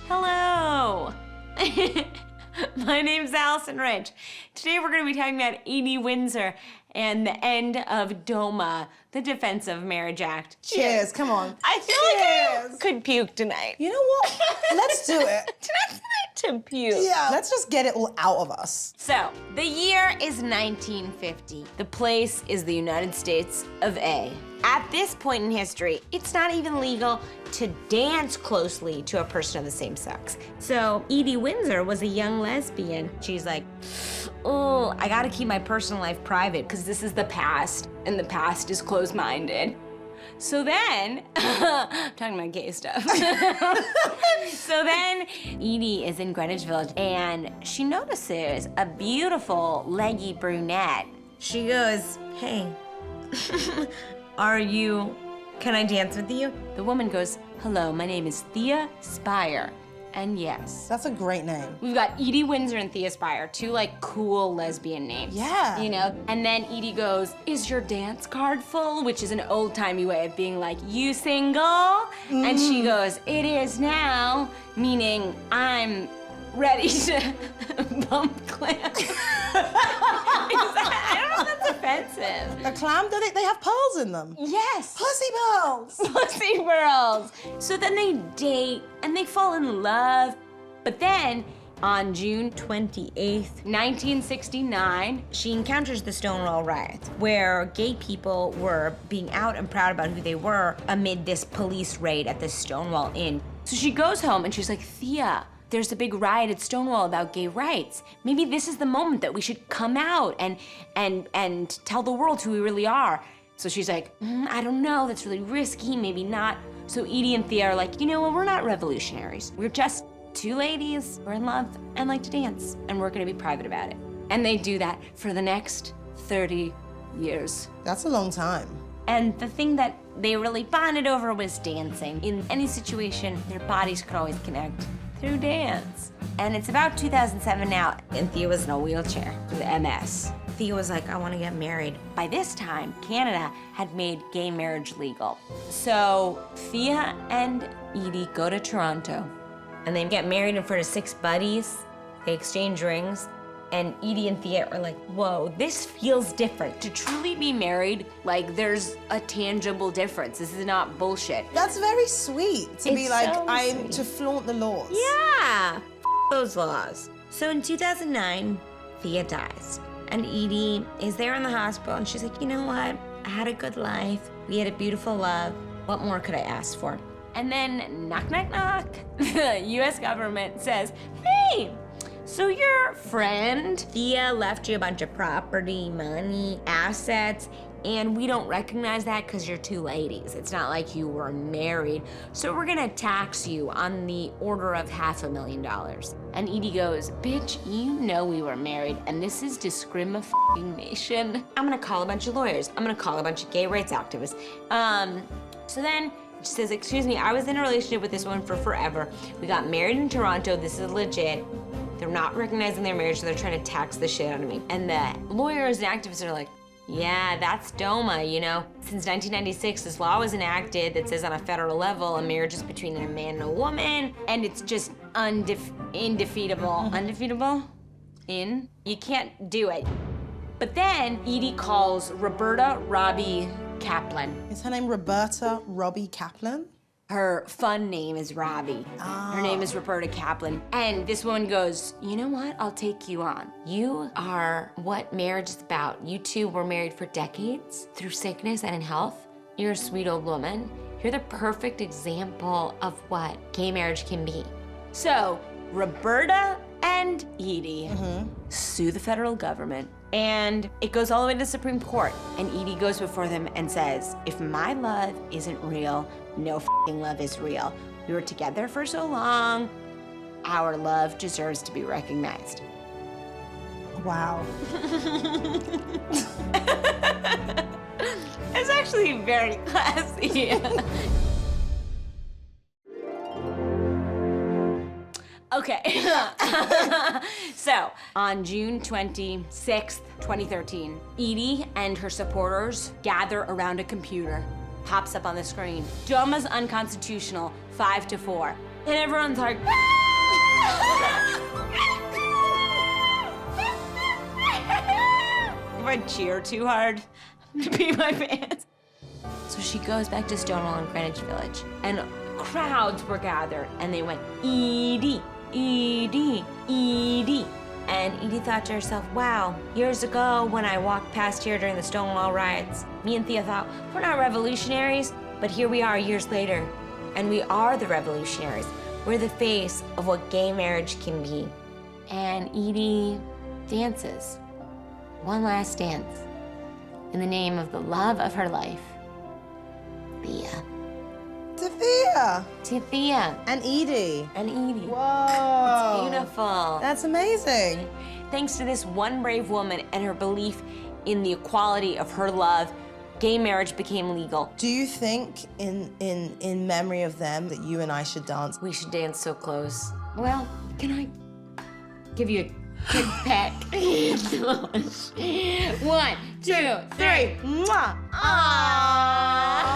Hello. My name's Alison Brie. Today we're going to be talking about Edie Windsor and the end of DOMA, the Defense of Marriage Act. Cheers, come on. I feel like I could puke tonight. You know what? Let's do it. Tonight's the night to puke. Yeah, let's just get it all out of us. So, the year is 1950. The place is the United States of A. At this point in history, it's not even legal to dance closely to a person of the same sex. So Edie Windsor was a young lesbian. She's like, oh, I gotta keep my personal life private because this is the past, and the past is closed-minded. So then, I'm talking about gay stuff. So then, Edie is in Greenwich Village, and she notices a beautiful, leggy brunette. She goes, hey, can I dance with you? The woman goes, hello, my name is Thea Spire. And yes. That's a great name. We've got Edie Windsor and Thea Spire, two like cool lesbian names. Yeah. You know? And then Edie goes, is your dance card full? Which is an old-timey way of being like, you single? And she goes, it is now, meaning I'm ready to bump clam. I don't know if that's offensive. A clam? They have pearls in them. Yes. Pussy pearls. Pussy pearls. So then they date and they fall in love. But then on June 28th, 1969, she encounters the Stonewall riots, where gay people were being out and proud about who they were amid this police raid at the Stonewall Inn. So she goes home and she's like, Thea, there's a big riot at Stonewall about gay rights. Maybe this is the moment that we should come out and tell the world who we really are. So she's like, I don't know, that's really risky, maybe not. So Edie and Thea are like, you know what, we're not revolutionaries. We're just two ladies, we're in love and like to dance, and we're gonna be private about it. And they do that for the next 30 years. That's a long time. And the thing that they really bonded over was dancing. In any situation, their bodies could always connect through dance. And it's about 2007 now, and Thea was in a wheelchair with MS. Thea was like, I want to get married. By this time, Canada had made gay marriage legal. So Thea and Edie go to Toronto, and they get married in front of 6 buddies. They exchange rings, and Edie and Thea are like, whoa, this feels different. To truly be married, like there's a tangible difference. This is not bullshit. That's very sweet to be It's like, so sweet. to flaunt the laws. Yeah, those laws. So in 2009, Thea dies. And Edie is there in the hospital, and she's like, you know what? I had a good life. We had a beautiful love. What more could I ask for? And then, knock, knock, knock, the US government says, hey, so your friend Thea left you a bunch of property, money, assets, and we don't recognize that because you're two ladies. It's not like you were married. So we're gonna tax you on the order of $500,000. And Edie goes, bitch, you know we were married and this is discrimination. I'm gonna call a bunch of lawyers. I'm gonna call a bunch of gay rights activists. So then she says, excuse me, I was in a relationship with this one for forever. We got married in Toronto, this is legit. They're not recognizing their marriage, so they're trying to tax the shit out of me. And the lawyers and activists are like, yeah, that's DOMA, you know? Since 1996, this law was enacted that says on a federal level, a marriage is between a man and a woman, and it's just indefeatable. Undefeatable? You can't do it. But then Edie calls Roberta Robbie Kaplan. Is her name Roberta Robbie Kaplan? Her fun name is Robbie. Her name is Roberta Kaplan. And this woman goes, you know what? I'll take you on. You are what marriage is about. You two were married for decades through sickness and in health. You're a sweet old woman. You're the perfect example of what gay marriage can be. So Roberta and Edie sue the federal government, and it goes all the way to the Supreme Court. And Edie goes before them and says, if my love isn't real, no f***ing love is real. We were together for so long. Our love deserves to be recognized. Wow. It's actually very classy. Okay. So, on June 26th, 2013, Edie and her supporters gather around a computer. Pops up on the screen. DOMA's unconstitutional, 5-4. And everyone's like, ah! If I cheer too hard to pee my pants. So she goes back to Stonewall in Greenwich Village, and crowds were gathered, and they went, Edie, Edie, Edie. And Edie thought to herself, wow, years ago when I walked past here during the Stonewall riots, me and Thea thought, we're not revolutionaries, but here we are years later, and we are the revolutionaries. We're the face of what gay marriage can be. And Edie dances, one last dance, in the name of the love of her life, Thea. To Thea. To Thea. And Edie. And Edie. Whoa. It's beautiful. That's amazing. Thanks to this one brave woman and her belief in the equality of her love, gay marriage became legal. Do you think in memory of them that you and I should dance? We should dance so close. Well, can I give you a kid's peck? 1, 2, 3. Mwah. Aww.